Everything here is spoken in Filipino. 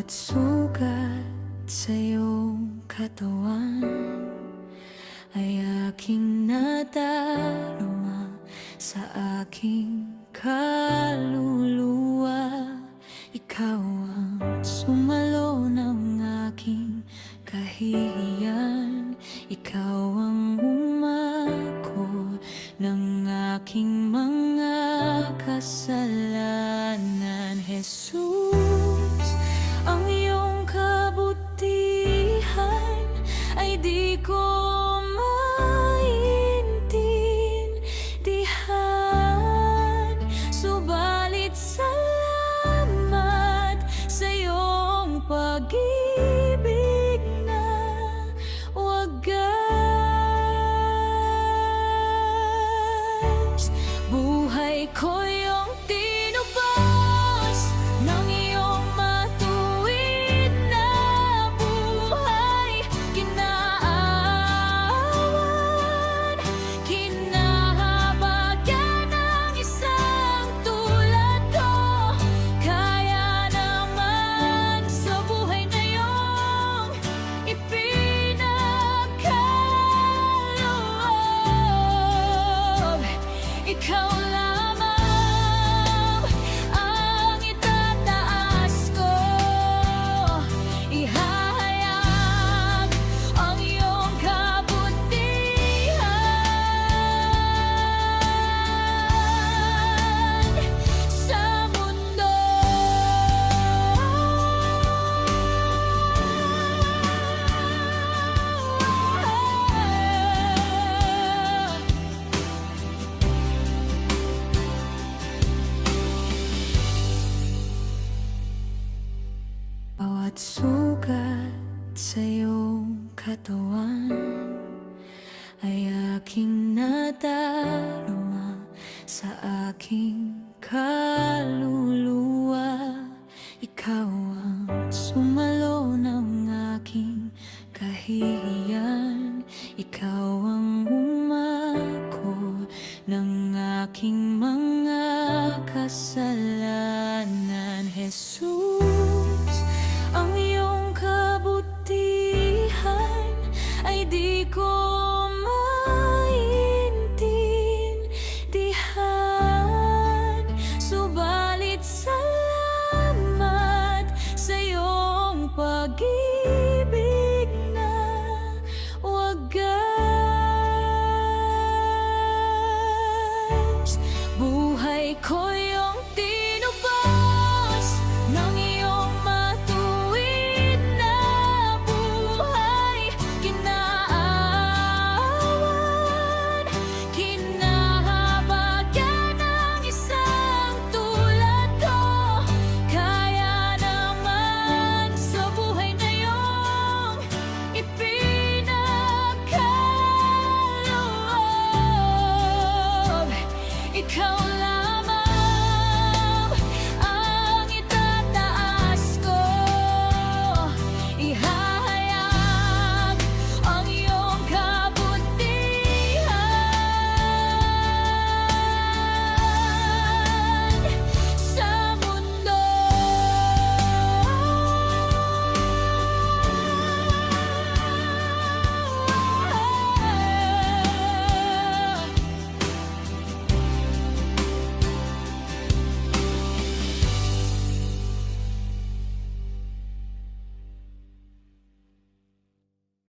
Bawat sugat sa iyong katawan ay aking nadarama sa aking kaluluwa. Ikaw ang sumalo ng aking kahihiyan, ikaw ang umako ng aking mga kasalanan. Jesus, ang iyong kabutihan ay di ko maintindihan, subalit salamat sa iyong pag-ibig na wagas. Buhay ko iyong tinubos ng iyong matuwid na buhay. Kinaawan, kinahabagan ng isang tulad ko. Kaya naman sa buhay na iyong ipinagkaloob, ikaw lamang ang itataas ko. Ihahayag ang iyong kabutihan sa mundo. Bawat sugat sa iyong katawan ay aking nadarama sa aking kaluluwa. Ikaw ang sumalo ng aking kahihiyan, ikaw ang umako ng aking mga kasalanan. Jesus, ang iyong kabutihan ay di ko maintindihan, subalit salamat sa iyong pag-ibig